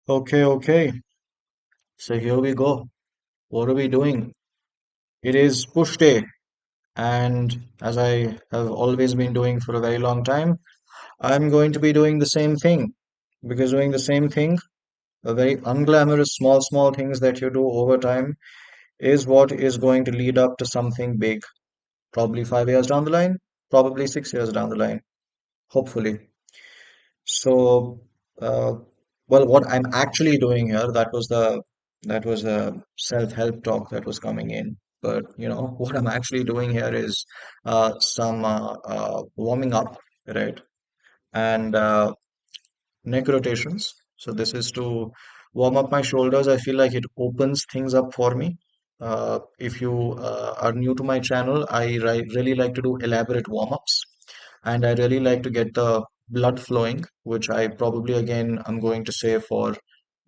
Okay, okay. So here we go. What are we doing? It is push day, and as I have always been doing for a very long time, I'm going to be doing the same thing. Because doing the same thing, the very unglamorous small things that you do over time is what is going to lead up to something big. Probably 5 years down the line, probably 6 years down the line, hopefully. So, uh, well, what I'm actually doing here, that was the self-help talk that was coming in. But what I'm actually doing here is some warming up, right? And neck rotations. So this is to warm up my shoulders. I feel like it opens things up for me. If you are new to my channel, I really like to do elaborate warm-ups, and I really like to get the blood flowing, which I probably again I'm going to say for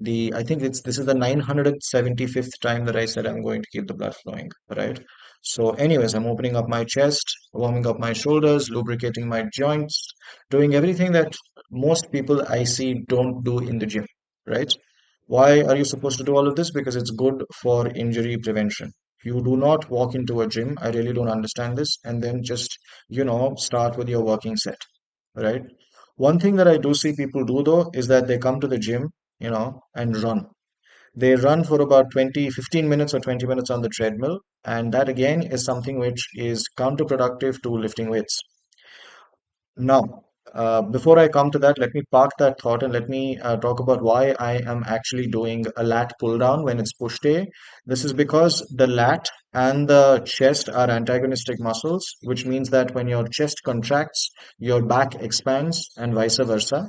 I think this is the 975th time that I said I'm going to keep the blood flowing, right? So, anyways, I'm opening up my chest, warming up my shoulders, lubricating my joints, doing everything that most people I see don't do in the gym, right? Why are you supposed to do all of this? Because it's good for injury prevention. You do not walk into a gym, I really don't understand this, and then just, start with your working set, right? One thing that I do see people do though is that they come to the gym, and run. They run for about 20, 15 minutes or 20 minutes on the treadmill, and that again is something which is counterproductive to lifting weights. Now, before I come to that, let me park that thought and let me talk about why I am actually doing a lat pull down when it's push day. This is because the lat and the chest are antagonistic muscles, which means that when your chest contracts, your back expands and vice versa.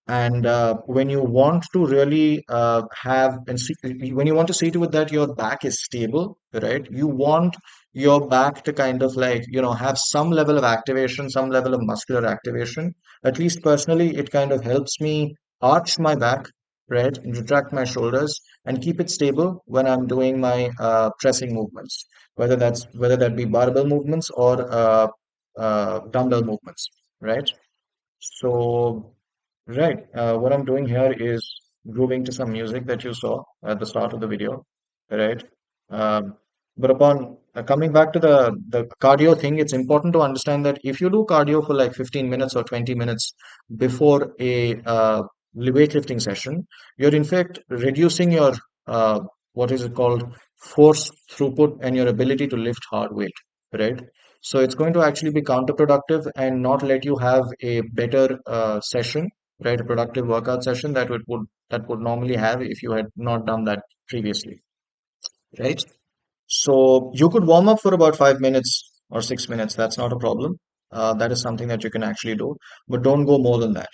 And when you want to really when you want to see to it that your back is stable, right? You want your back to kind of like, have some level of activation, some level of muscular activation. At least personally, it kind of helps me arch my back, right? And retract my shoulders and keep it stable when I'm doing my pressing movements, whether that be barbell movements or dumbbell movements, right? So, right, what I'm doing here is grooving to some music that you saw at the start of the video, right? Um, but upon coming back to the cardio thing, it's important to understand that if you do cardio for like 15 minutes or 20 minutes before a weightlifting session, you're in fact reducing your what is it called, force throughput and your ability to lift hard weight, right? So it's going to actually be counterproductive and not let you have a better session, right? A productive workout session that would normally have if you had not done that previously, right? So you could warm up for about 5 minutes or 6 minutes. That's not a problem. That is something that you can actually do, but don't go more than that.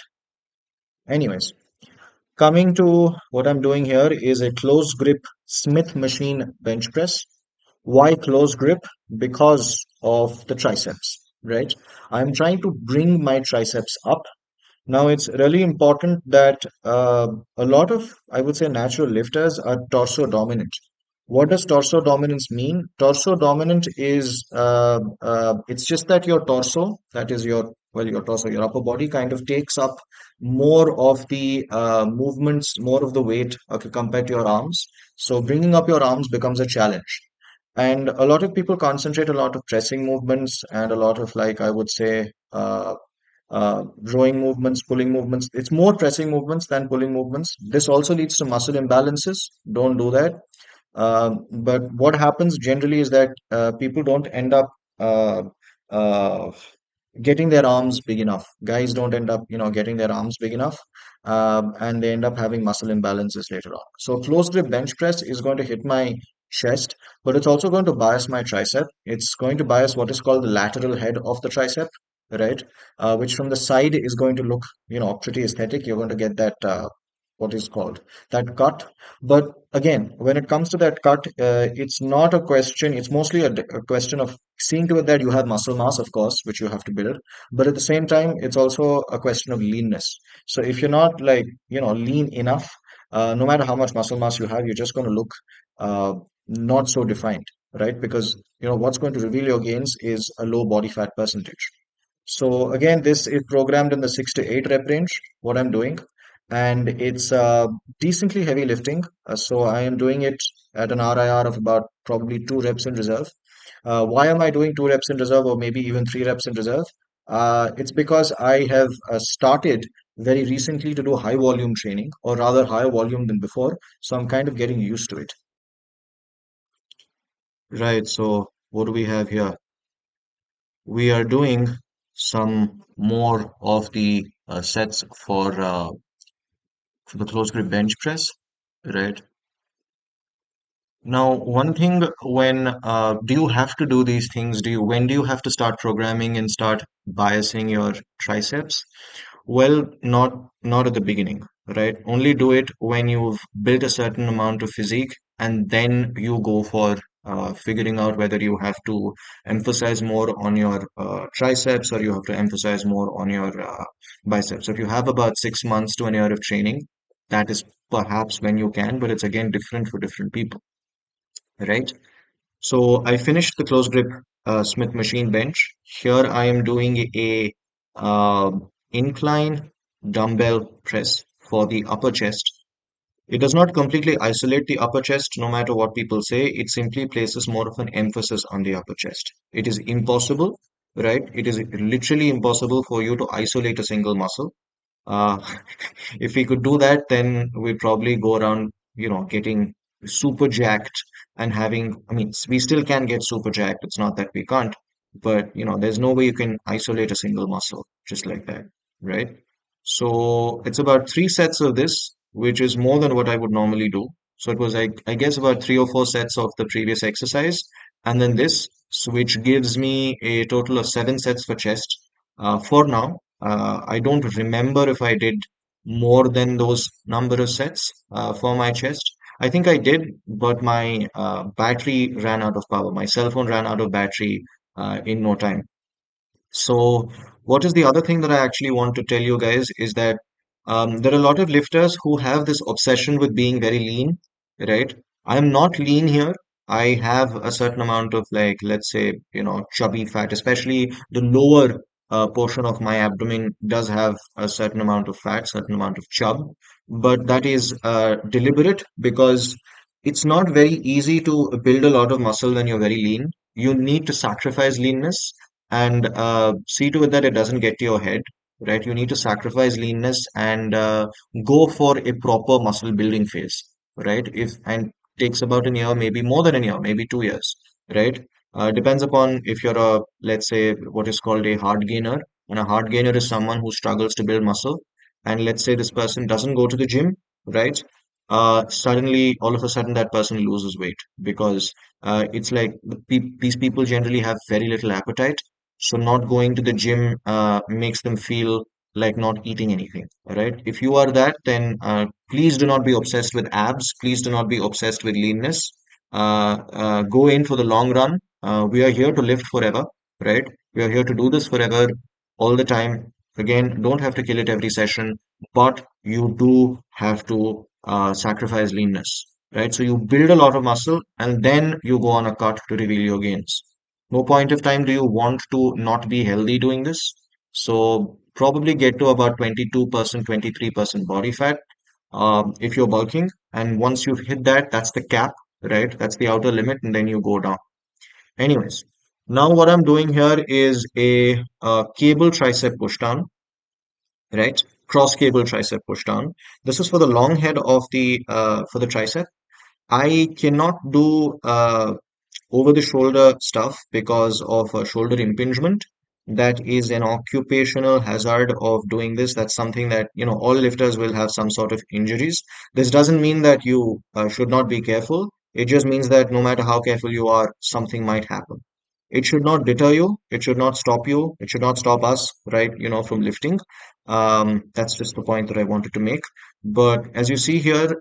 Anyways, coming to what I'm doing here is a closed grip Smith machine bench press. Why close grip? Because of the triceps, right? I'm trying to bring my triceps up. Now, it's really important that a lot of, I would say, natural lifters are torso dominant. What does torso dominance mean? Torso dominant is, it's just that your torso, that is your torso, your upper body kind of takes up more of the movements, more of the weight, okay, compared to your arms. So bringing up your arms becomes a challenge. And a lot of people concentrate a lot of pressing movements and a lot of, like, I would say, rowing movements, pulling movements. It's more pressing movements than pulling movements. This also leads to muscle imbalances. Don't do that. But what happens generally is that people don't end up uh, uh, getting their arms big enough. Guys don't end up, getting their arms big enough, and they end up having muscle imbalances later on. So close grip bench press is going to hit my chest, but it's also going to bias my tricep. It's going to bias what is called the lateral head of the tricep, right? Which from the side is going to look, pretty aesthetic. You're going to get that what is called that cut. But again, when it comes to that cut, it's not a question. It's mostly a question of seeing to it that you have muscle mass, of course, which you have to build. But at the same time, it's also a question of leanness. So if you're not like, lean enough, no matter how much muscle mass you have, you're just going to look uh, not so defined, right? Because, what's going to reveal your gains is a low body fat percentage. So again, this is programmed in the 6 to 8 rep range, what I'm doing. and it's decently heavy lifting. So I am doing it at an RIR of about probably 2 reps in reserve. Why am I doing 2 reps in reserve or maybe even 3 reps in reserve? It's because I have started very recently to do high volume training, or rather higher volume than before. So I'm kind of getting used to it. Right. So what do we have here? We are doing some more of the sets for the close grip bench press, right? Now, one thing when do you have to do these things? When do you have to start programming and start biasing your triceps? Well, not at the beginning, right? Only do it when you've built a certain amount of physique, and then you go for figuring out whether you have to emphasize more on your triceps or you have to emphasize more on your biceps. So if you have about 6 months to an year of training, that is perhaps when you can, but it's again different for different people, right? So I finished the close grip Smith machine bench. Here I am doing a uh, incline dumbbell press for the upper chest. It does not completely isolate the upper chest, no matter what people say. It simply places more of an emphasis on the upper chest. It is impossible, right? It is literally impossible for you to isolate a single muscle. Uh, if we could do that, then we'd probably go around, getting super jacked and having, I mean, we still can get super jacked. It's not that we can't, but there's no way you can isolate a single muscle just like that, right? So it's about 3 sets of this, which is more than what I would normally do. So it was, I guess, about 3 or 4 sets of the previous exercise, and then this, so which gives me a total of 7 sets for chest. For now, I don't remember if I did more than those number of sets for my chest. I think I did, but my battery ran out of power. My cell phone ran out of battery in no time. So, what is the other thing that I actually want to tell you guys is that there are a lot of lifters who have this obsession with being very lean, right? I'm not lean here. I have a certain amount of, like, let's say, chubby fat, especially the lower portion of my abdomen does have a certain amount of fat, certain amount of chub, but that is deliberate because it's not very easy to build a lot of muscle when you're very lean. You need to sacrifice leanness and see to it that it doesn't get to your head, right? You need to sacrifice leanness and go for a proper muscle building phase, right? If and takes about a year, maybe more than a year, maybe 2 years, right? Depends upon if you're a, let's say, what is called a hard gainer. And a hard gainer is someone who struggles to build muscle. And let's say this person doesn't go to the gym, right? Suddenly, all of a sudden, that person loses weight because it's like these people generally have very little appetite, so not going to the gym makes them feel like not eating anything, right? If you are that, then please do not be obsessed with abs. Please do not be obsessed with leanness. Go in for the long run. We are here to lift forever, right? We are here to do this forever, all the time. Again, don't have to kill it every session, but you do have to sacrifice leanness, right? So you build a lot of muscle and then you go on a cut to reveal your gains. No point of time do you want to not be healthy doing this. So probably get to about 22%, 23% body fat if you're bulking. And once you've hit that, that's the cap, right? That's the outer limit, and then you go down. Anyways, now what I'm doing here is a cable tricep push down, right? Cross cable tricep push down. This is for the long head of the for the tricep. I cannot do over the shoulder stuff because of shoulder impingement. That is an occupational hazard of doing this. That's something that, all lifters will have some sort of injuries. This doesn't mean that you should not be careful. It just means that no matter how careful you are, something might happen. It should not deter you. It should not stop you. It should not stop us, right, from lifting. That's just the point that I wanted to make. But as you see here,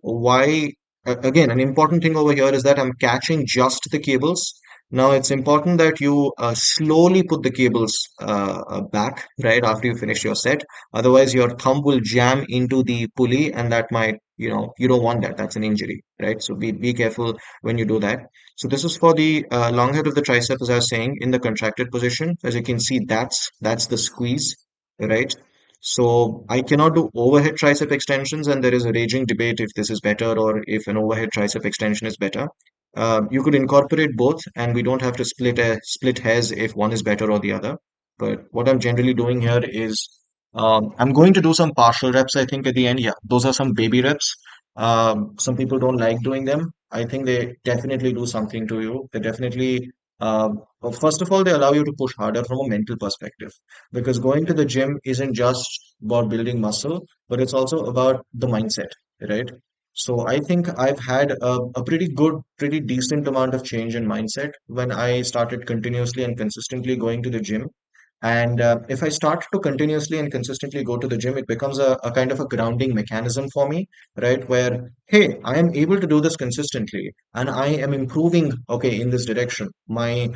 again, an important thing over here is that I'm catching just the cables. Now it's important that you slowly put the cables back right after you finish your set. Otherwise, your thumb will jam into the pulley, and that might, you don't want that. That's an injury, right? So be careful when you do that. So this is for the long head of the tricep, as I was saying, in the contracted position. As you can see, that's the squeeze, right? So I cannot do overhead tricep extensions, and there is a raging debate if this is better or if an overhead tricep extension is better. You could incorporate both, and we don't have to split hairs if one is better or the other. But what I'm generally doing here is I'm going to do some partial reps, I think, at the end. Yeah, those are some baby reps. Some people don't like doing them. I think they definitely do something to you. They definitely, well, first of all, they allow you to push harder from a mental perspective because going to the gym isn't just about building muscle, but it's also about the mindset, right? So I think I've had a pretty good, pretty decent amount of change in mindset when I started continuously and consistently going to the gym. And if I start to continuously and consistently go to the gym, it becomes a kind of a grounding mechanism for me, right? Where, hey, I am able to do this consistently and I am improving, okay, in this direction. My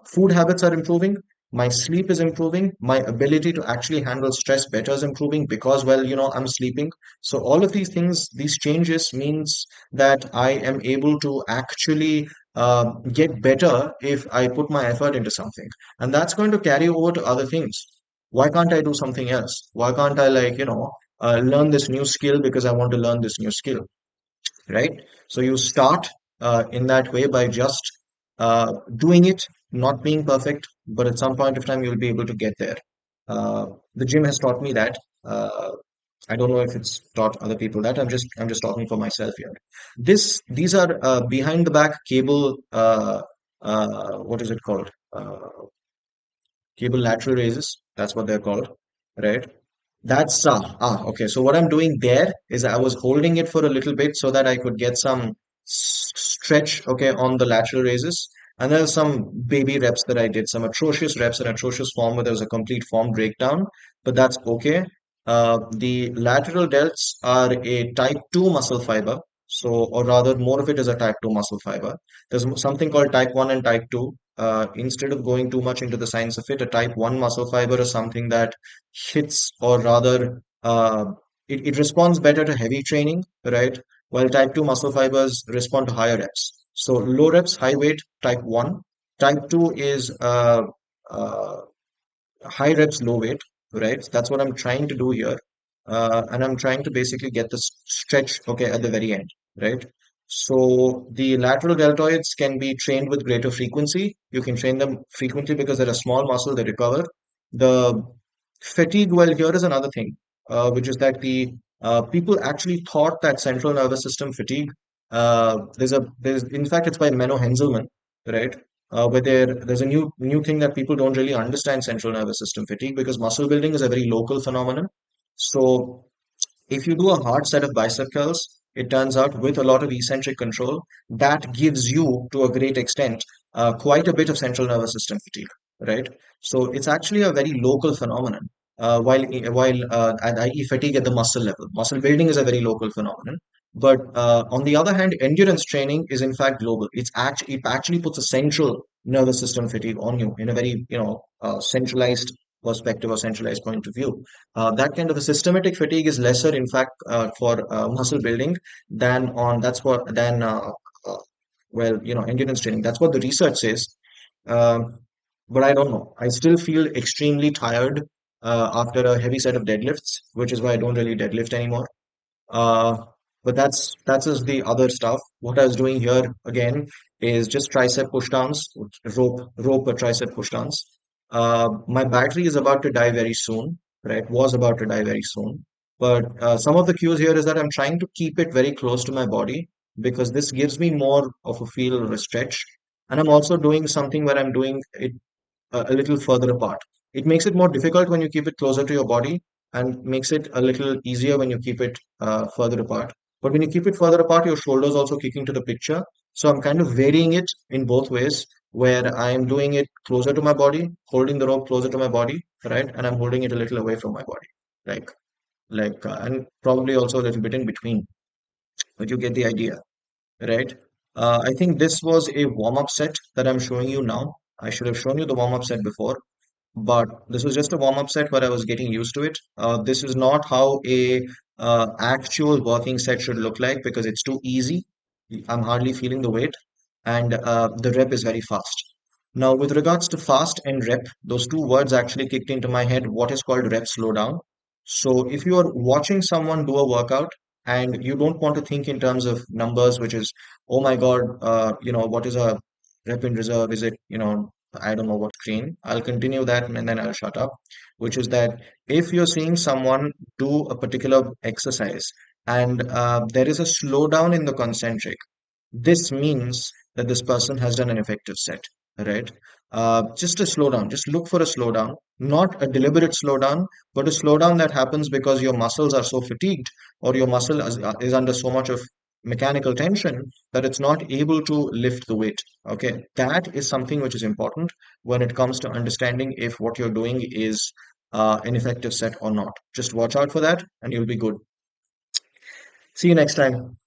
food habits are improving. My sleep is improving. My ability to actually handle stress better is improving because, well, I'm sleeping. So all of these things, these changes means that I am able to actually get better if I put my effort into something. And that's going to carry over to other things. Why can't I do something else? Why can't I, like, learn this new skill because I want to learn this new skill, right? So you start in that way by just doing it, not being perfect, but at some point of time you'll be able to get there. The gym has taught me that. I don't know if it's taught other people that. I'm just talking for myself here. These are behind the back cable. What is it called? Cable lateral raises. That's what they're called, right? That's okay. So what I'm doing there is I was holding it for a little bit so that I could get some stretch, okay, on the lateral raises. And there's some baby reps that I did, some atrocious reps and atrocious form where there was a complete form breakdown, but that's okay. The lateral delts are a type 2 muscle fiber. So, or rather, more of it is a type 2 muscle fiber. There's something called type 1 and type 2. Instead of going too much into the science of it, a type 1 muscle fiber is something that hits, or rather, it responds better to heavy training, right? While type 2 muscle fibers respond to higher reps. So low reps, high weight, type 1. Type 2 is uh, high reps, low weight, right? That's what I'm trying to do here. And I'm trying to basically get the stretch, okay, at the very end, right? So the lateral deltoids can be trained with greater frequency. You can train them frequently because they're a small muscle, they recover. The fatigue, well, here is another thing, which is that the people actually thought that central nervous system fatigue. There's in fact it's by Menno Henselman, right? Where there's a new thing that people don't really understand central nervous system fatigue because muscle building is a very local phenomenon. So if you do a hard set of bicep curls, it turns out with a lot of eccentric control, that gives you, to a great extent, quite a bit of central nervous system fatigue, right? So it's actually a very local phenomenon. I.e. fatigue at the muscle level, muscle building is a very local phenomenon. But on the other hand, endurance training is in fact global. It actually puts a central nervous system fatigue on you in a very centralized perspective or centralized point of view. That kind of a systematic fatigue is lesser, in fact, for muscle building than on that's what than uh, endurance training. That's what the research says. Um, but I don't know. I still feel extremely tired after a heavy set of deadlifts, which is why I don't really deadlift anymore. Uh, but that's just the other stuff. What I was doing here again is just tricep pushdowns, rope tricep pushdowns. My battery is about to die very soon, right? Was about to die very soon. But some of the cues here is that I'm trying to keep it very close to my body because this gives me more of a feel of a stretch. And I'm also doing something where I'm doing it a little further apart. It makes it more difficult when you keep it closer to your body and makes it a little easier when you keep it further apart. But when you keep it further apart, your shoulders also kick into the picture. So I'm kind of varying it in both ways, where I am doing it closer to my body, holding the rope closer to my body, right? And I'm holding it a little away from my body, like and probably also a little bit in between. But you get the idea, right? I think this was a warm-up set that I'm showing you now. I should have shown you the warm-up set before, but this was just a warm-up set where I was getting used to it. This is not how a actual working set should look like because it's too easy. I'm hardly feeling the weight, and the rep is very fast. Now, with regards to fast and rep, those two words actually kicked into my head what is called rep slowdown. So if you are watching someone do a workout and you don't want to think in terms of numbers, which is, oh my God, what is a rep in reserve? Is it, I don't know what crane. I'll continue that and then I'll shut up. Which is that if you're seeing someone do a particular exercise and there is a slowdown in the concentric, this means that this person has done an effective set, right? Just a slowdown. Just look for a slowdown, not a deliberate slowdown, but a slowdown that happens because your muscles are so fatigued or your muscle is under so much of mechanical tension that it's not able to lift the weight. Okay, that is something which is important when it comes to understanding if what you're doing is an effective set or not. Just watch out for that and you'll be good. See you next time.